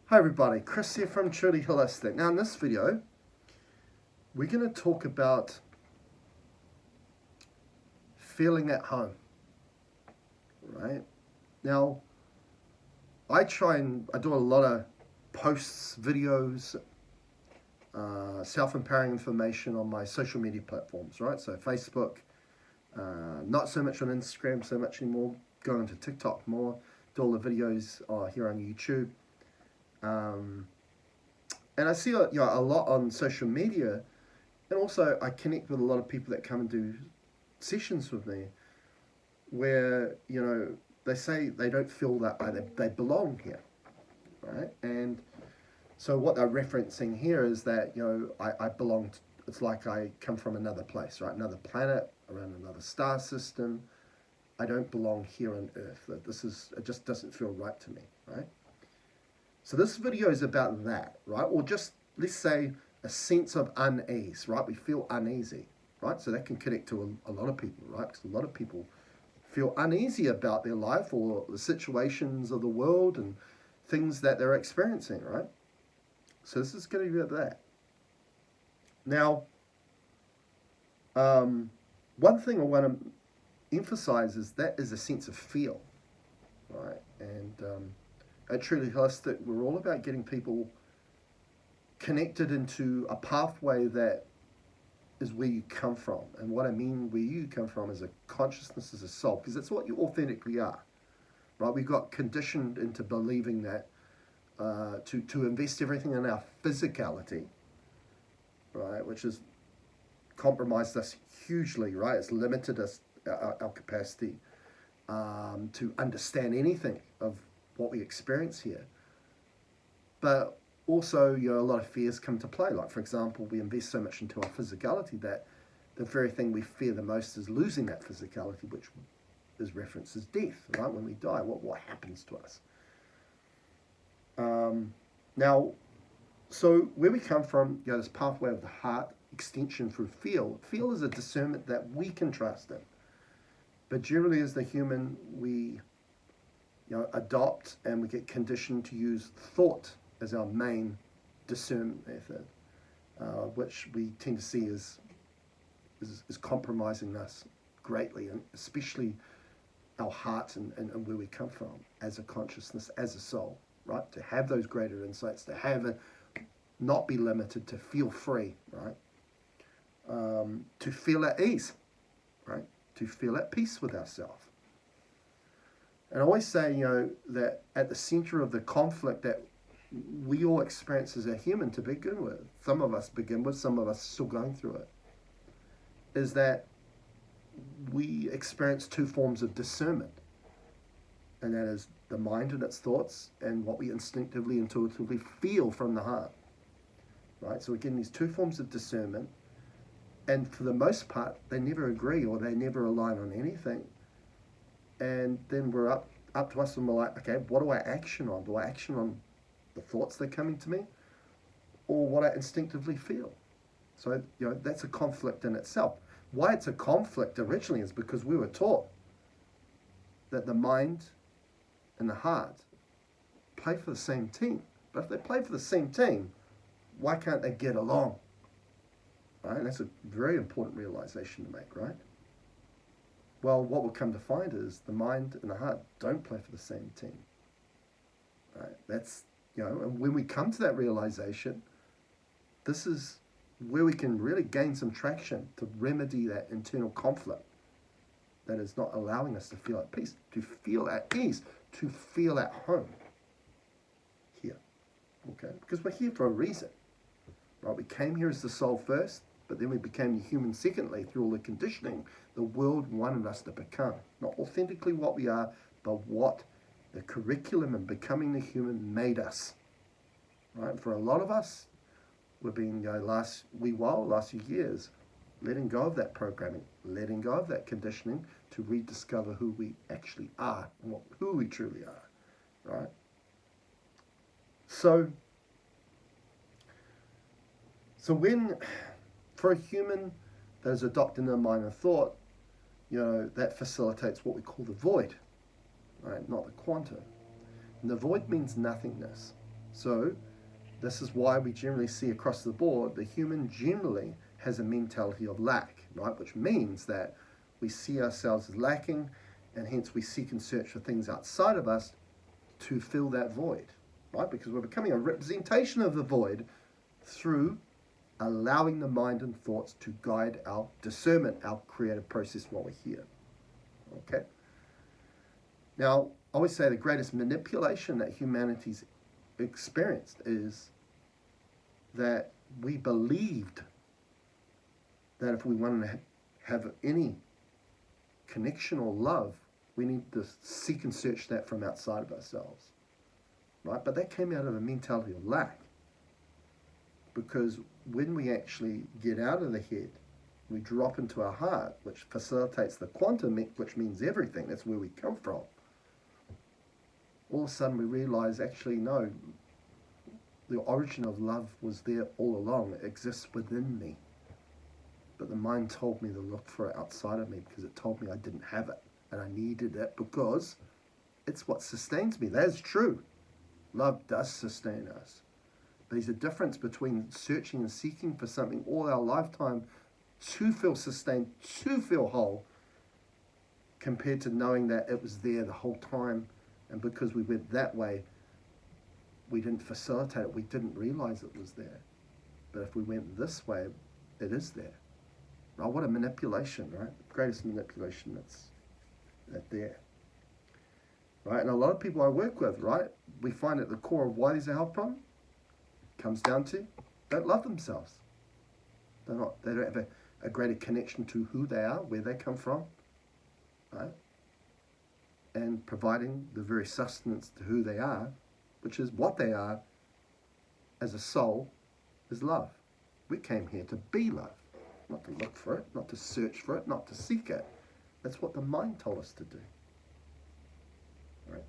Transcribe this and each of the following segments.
Hi everybody, Chris here from Truly Holistic. Now in this video, we're going to talk about feeling at home, right? Now, I do a lot of posts, videos, self-empowering information on my social media platforms, right? So Facebook, not so much on Instagram so much anymore, going to TikTok more, do all the videos here on YouTube. And I see a lot on social media, and also I connect with a lot of people that come and do sessions with me where, they say they don't feel that they belong here, right? And so what they're referencing here is that, I belong to, it's like I come from another place, right? Another planet, around another star system. I don't belong here on Earth. It just doesn't feel right to me, right? So this video is about that, right? Or just, let's say, a sense of unease, right? We feel uneasy, right? So that can connect to a lot of people, right? Because a lot of people feel uneasy about their life or the situations of the world and things that they're experiencing, right? So this is going to be about that. Now, one thing I want to emphasize is that is a sense of feel, right? And at Truly Holistic, we're all about getting people connected into a pathway that is where you come from. And what I mean where you come from is a consciousness, as a soul, because that's what you authentically are, right? We got conditioned into believing that to invest everything in our physicality, right, which has compromised us hugely, right? It's limited us, our capacity to understand anything of what we experience here. But also, a lot of fears come to play. Like, for example, we invest so much into our physicality that the very thing we fear the most is losing that physicality, which is referenced as death, right? When we die, what happens to us? Now, so where we come from, this pathway of the heart, extension through feel. Feel is a discernment that we can trust in. But generally, as the human, we adopt and we get conditioned to use thought as our main discernment method, which we tend to see is compromising us greatly, and especially our heart and where we come from as a consciousness, as a soul, right? To have those greater insights, to have it, not be limited, to feel free, right? To feel at ease, right? To feel at peace with ourselves. And I always say, that at the center of the conflict that we all experience as a human to begin with, some of us begin with, some of us still going through it, is that we experience two forms of discernment. And that is the mind and its thoughts and what we instinctively, intuitively feel from the heart. Right? So again, these two forms of discernment, and for the most part, they never agree or they never align on anything. And then we're up to us and we're like, okay, what do I action on? Do I action on the thoughts that are coming to me or what I instinctively feel? So, that's a conflict in itself. Why it's a conflict originally is because we were taught that the mind and the heart play for the same team. But if they play for the same team, why can't they get along? Right? And that's a very important realization to make, right? Well, what we'll come to find is the mind and the heart don't play for the same team. Right? That's, and when we come to that realization, this is where we can really gain some traction to remedy that internal conflict that is not allowing us to feel at peace, to feel at ease, to feel at home here. Okay? Because we're here for a reason. Right? We came here as the soul first, but then we became the human secondly through all the conditioning the world wanted us to become. Not authentically what we are, but what the curriculum and becoming the human made us. Right? For a lot of us, we've been last few years, letting go of that programming, letting go of that conditioning to rediscover who we actually are and who we truly are. Right? So when, for a human that is adopting the mind and thought, that facilitates what we call the void, right? Not the quantum. And the void means nothingness. So this is why we generally see across the board the human generally has a mentality of lack, right? Which means that we see ourselves as lacking, and hence we seek and search for things outside of us to fill that void, right? Because we're becoming a representation of the void through allowing the mind and thoughts to guide our discernment, our creative process while we're here. Okay? Now, I always say the greatest manipulation that humanity's experienced is that we believed that if we wanted to have any connection or love, we need to seek and search that from outside of ourselves, right? But that came out of a mentality of lack, because when we actually get out of the head, we drop into our heart, which facilitates the quantum, which means everything. That's where we come from. All of a sudden we realize, actually, no, the origin of love was there all along. It exists within me. But the mind told me to look for it outside of me because it told me I didn't have it. And I needed it because it's what sustains me. That's true. Love does sustain us. But there's a difference between searching and seeking for something all our lifetime to feel sustained, to feel whole, compared to knowing that it was there the whole time. And because we went that way, we didn't facilitate it. We didn't realize it was there. But if we went this way, it is there. Oh, what a manipulation, right? The greatest manipulation that's there. Right? And a lot of people I work with, right, we find at the core of why there's a health problem comes down to don't love themselves. They don't have a greater connection to who they are, where they come from, right? And providing the very sustenance to who they are, which is what they are as a soul, is love. We came here to be love, not to look for it, not to search for it, not to seek it. That's what the mind told us to do. Right?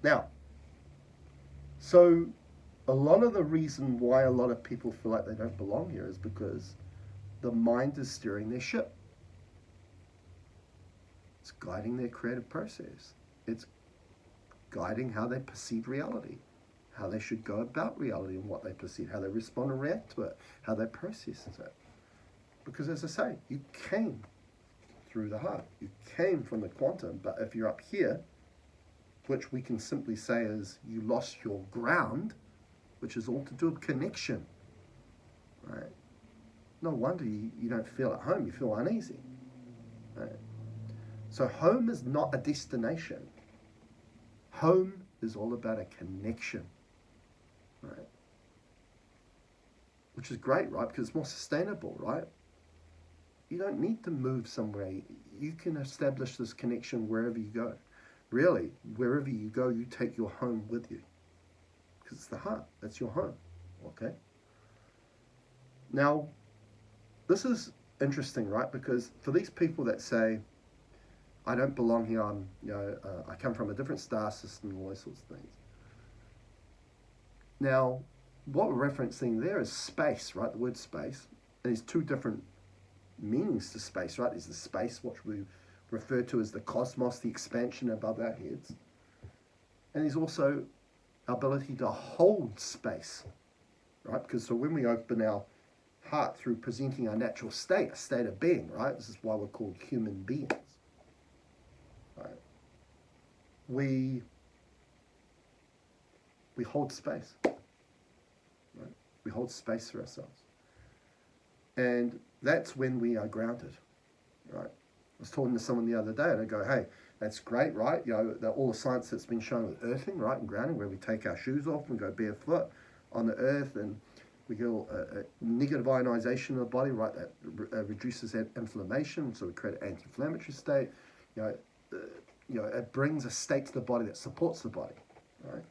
Now, so a lot of the reason why a lot of people feel like they don't belong here is because the mind is steering their ship. It's guiding their creative process. It's guiding how they perceive reality, how they should go about reality and what they perceive, how they respond and react to it, how they process it. Because as I say, you came through the heart. You came from the quantum, but if you're up here, which we can simply say is you lost your ground, which is all to do with connection, right? No wonder you don't feel at home, you feel uneasy, right? So home is not a destination. Home is all about a connection, right? Which is great, right? Because it's more sustainable, right? You don't need to move somewhere. You can establish this connection wherever you go. Really, wherever you go, you take your home with you. Because it's the heart. That's your home, okay? Now, this is interesting, right? Because for these people that say, I don't belong here, I come from a different star system, all those sorts of things. Now, what we're referencing there is space, right? The word space. And there's two different meanings to space, right? There's the space, which we refer to as the cosmos, the expansion above our heads. And there's also our ability to hold space, right? Because so when we open our heart through presenting our natural state, a state of being, right? This is why we're called human beings. Right. We hold space. Right? We hold space for ourselves. And that's when we are grounded. Right? I was talking to someone the other day and I go, hey, that's great, right? All the science that's been shown with earthing, right, and grounding, where we take our shoes off and go barefoot on the earth and we get a negative ionization of the body, right, that reduces that inflammation, so we create an anti-inflammatory state. It brings a state to the body that supports the body, right?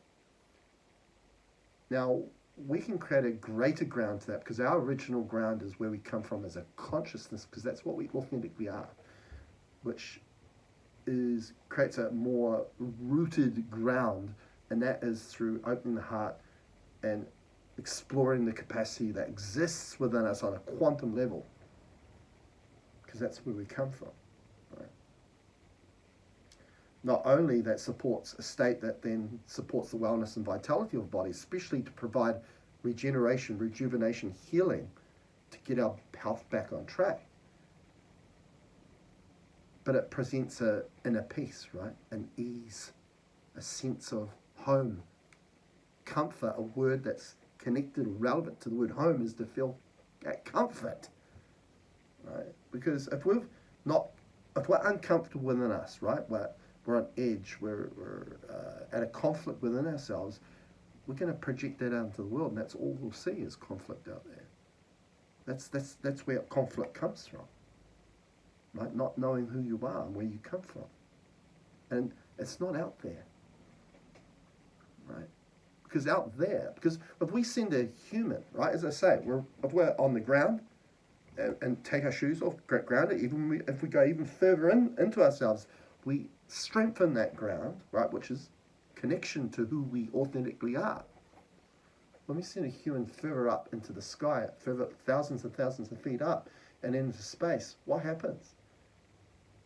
Now, we can create a greater ground to that because our original ground is where we come from as a consciousness, because that's what we authentically are, which creates a more rooted ground, and that is through opening the heart and exploring the capacity that exists within us on a quantum level, because that's where we come from. not only that supports a state that then supports the wellness and vitality of the body, especially to provide regeneration, rejuvenation, healing, to get our health back on track, but it presents an inner peace, right? An ease, a sense of home, comfort. A word that's connected or relevant to the word home is to feel at comfort, right? Because if we're uncomfortable within us, right, we're on edge, we're at a conflict within ourselves, we're going to project that out into the world, and that's all we'll see is conflict out there. That's where conflict comes from, right? Not knowing who you are and where you come from, and it's not out there, right? Because if we send a human, right, as I say, if we're on the ground and take our shoes off, ground it, if we go even further into ourselves, we strengthen that ground, right, which is connection to who we authentically are. When we send a human further up into the sky, further thousands and thousands of feet up and into space, what happens?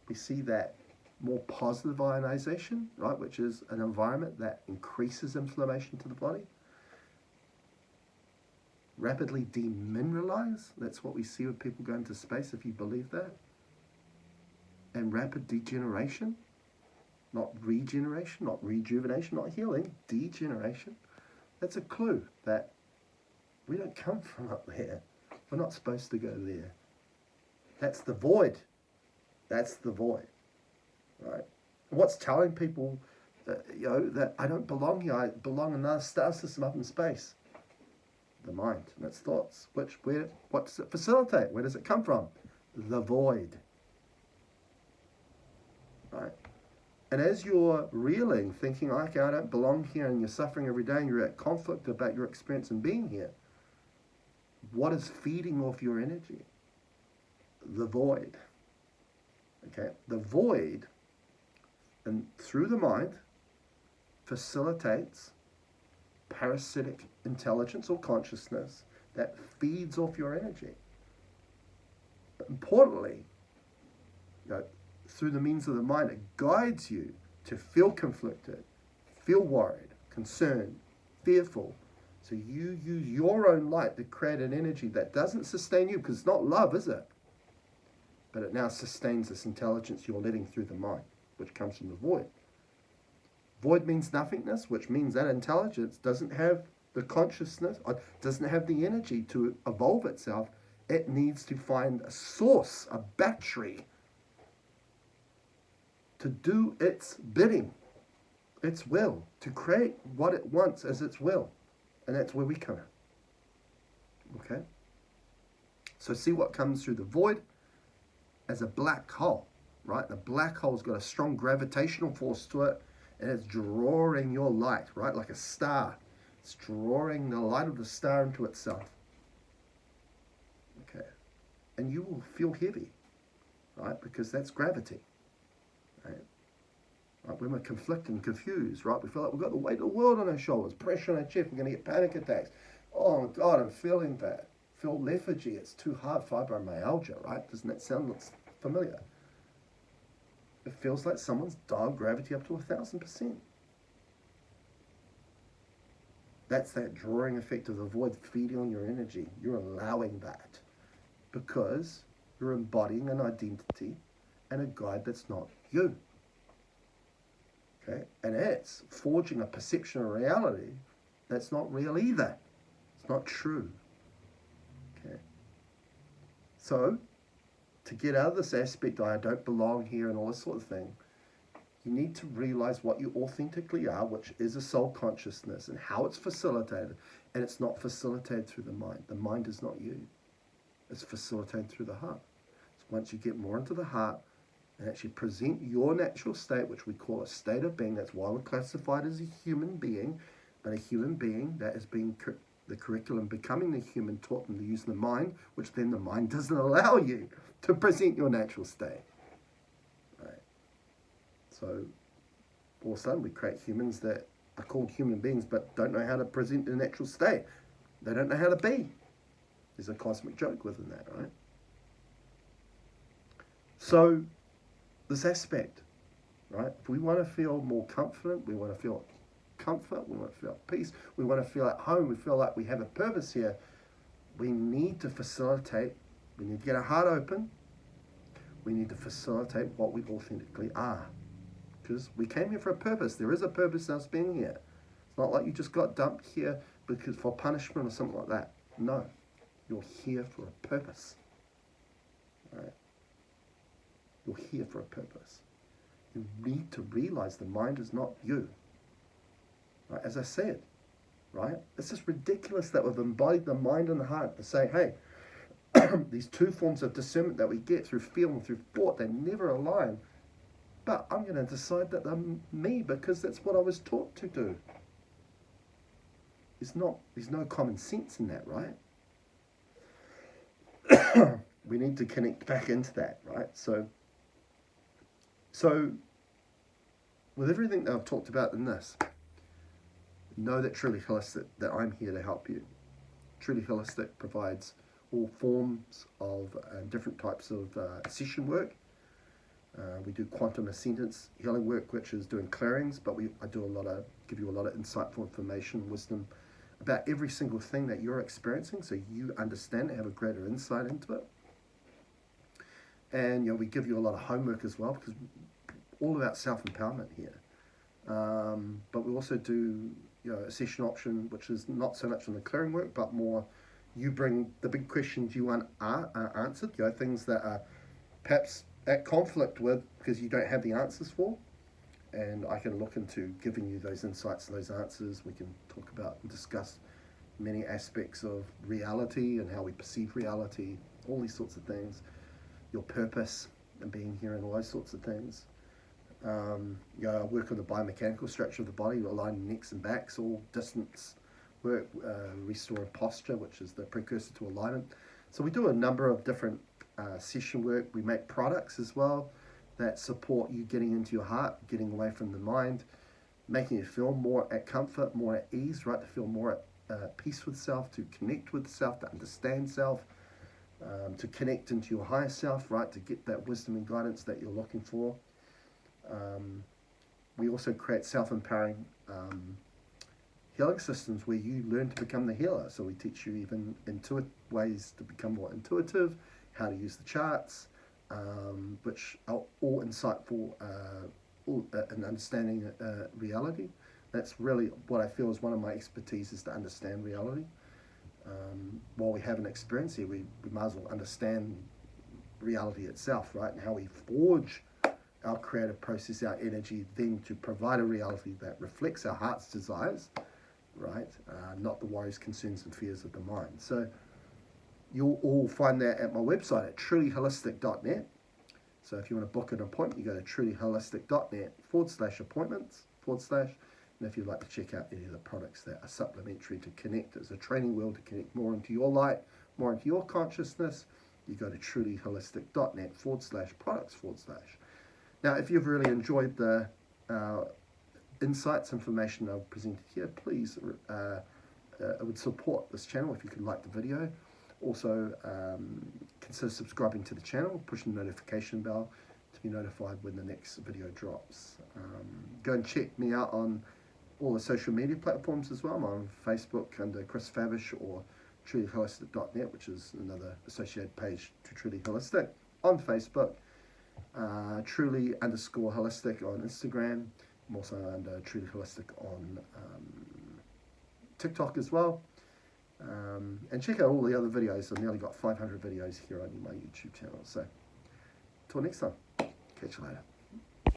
We see that more positive ionization, right, which is an environment that increases inflammation to the body. Rapidly demineralize, that's what we see with people going to space, if you believe that. And rapid degeneration, not regeneration, not rejuvenation, not healing, degeneration. That's a clue that we don't come from up there. We're not supposed to go there. That's the void. That's the void, right? What's telling people that, that I don't belong here, I belong in another star system up in space? The mind and its thoughts. What does it facilitate? Where does it come from? The void, right? And as you're reeling, thinking, okay, I don't belong here, and you're suffering every day, and you're at conflict about your experience in being here, what is feeding off your energy? The void. Okay? The void, and through the mind, facilitates parasitic intelligence or consciousness that feeds off your energy. But importantly, through the means of the mind, it guides you to feel conflicted, feel worried, concerned, fearful. So you use your own light to create an energy that doesn't sustain you, because it's not love, is it? But it now sustains this intelligence you're letting through the mind, which comes from the void. Void means nothingness, which means that intelligence doesn't have the consciousness, or doesn't have the energy to evolve itself. It needs to find a source, a battery, to do its bidding, its will, to create what it wants as its will. And that's where we come in. Okay? So see what comes through the void as a black hole, right? The black hole's got a strong gravitational force to it, and it's drawing your light, right? Like a star. It's drawing the light of the star into itself. Okay? And you will feel heavy, right? Because that's gravity. Right? When we're conflicted and confused, right? We feel like we've got the weight of the world on our shoulders, pressure on our chest, we're going to get panic attacks. Oh my God, I'm feeling bad. Feel lethargy, it's too hard, fibromyalgia, right? Doesn't that sound familiar? It feels like someone's dialed gravity up to 1,000%. That's that drawing effect of the void feeding on your energy. You're allowing that because you're embodying an identity and a guide that's not you. Okay? And it's forging a perception of reality that's not real either. It's not true. Okay? So, to get out of this aspect, I don't belong here and all this sort of thing, you need to realize what you authentically are, which is a soul consciousness, and how it's facilitated. And it's not facilitated through the mind. The mind is not you. It's facilitated through the heart. So once you get more into the heart and actually present your natural state, which we call a state of being, that's why we're classified as a human being, but a human being that has been the curriculum becoming the human taught them to use the mind, which then the mind doesn't allow you to present your natural state. Right? So all of a sudden we create humans that are called human beings but don't know how to present their natural state. They don't know how to be. There's a cosmic joke within that, right? So this aspect right? If we want to feel more confident, we want to feel comfort, we want to feel peace, we want to feel at home, we feel like we have a purpose here, we need to facilitate, we need to get our heart open, we need to facilitate what we authentically are. Because we came here for a purpose. There is a purpose in us being here. It's not like you just got dumped here because for punishment or something like that. No, you're here for a purpose. Right? You're here for a purpose. You need to realize the mind is not you. Right? As I said, right? It's just ridiculous that we've embodied the mind and the heart to say, hey, these two forms of discernment that we get through feeling, through thought, they never align. But I'm going to decide that they're me because that's what I was taught to do. There's no common sense in that, right? We need to connect back into that, right? So with everything that I've talked about in this, know that Truly Holistic, that I'm here to help you. Truly Holistic provides all forms of different types of session work. We do quantum ascendance healing work, which is doing clearings, but I do give you a lot of insightful information, wisdom about every single thing that you're experiencing, so you understand and have a greater insight into it. And we give you a lot of homework as well, because all about self-empowerment here. But we also do a session option, which is not so much on the clearing work, but more you bring the big questions you want answered, things that are perhaps at conflict with because you don't have the answers for, and I can look into giving you those insights and those answers. We can talk about and discuss many aspects of reality and how we perceive reality, all these sorts of things, your purpose and being here and all those sorts of things. I work on the biomechanical structure of the body, aligning necks and backs, all distance work, restore posture, which is the precursor to alignment. So we do a number of different session work. We make products as well that support you getting into your heart, getting away from the mind, making you feel more at comfort, more at ease, right? To feel more at peace with self, to connect with self, to understand self, to connect into your higher self, right? To get that wisdom and guidance that you're looking for. We also create self-empowering healing systems where you learn to become the healer. So we teach you even ways to become more intuitive, how to use the charts, which are all insightful in understanding reality. That's really what I feel is one of my expertise, is to understand reality. While we have an experience here, we might as well understand reality itself, right? And how we forge our creative process, our energy, then to provide a reality that reflects our heart's desires, right? Not the worries, concerns, and fears of the mind. So you'll all find that at my website at trulyholistic.net. So if you want to book an appointment, you go to trulyholistic.net/appointments/ and if you'd like to check out any of the products that are supplementary to connect as a training wheel to connect more into your light, more into your consciousness, you go to trulyholistic.net/products/. Now, if you've really enjoyed the insights, information I've presented here, please I would support this channel if you could like the video. Also, consider subscribing to the channel, pushing the notification bell to be notified when the next video drops. Go and check me out on all the social media platforms as well. I'm on Facebook under Chris Favish, or trulyholistic.net, which is another associated page to Truly Holistic on Facebook. Truly_holistic on Instagram. I'm also under Truly Holistic on TikTok as well. And check out all the other videos. I've nearly got 500 videos here on my YouTube channel. So, until next time, catch you later.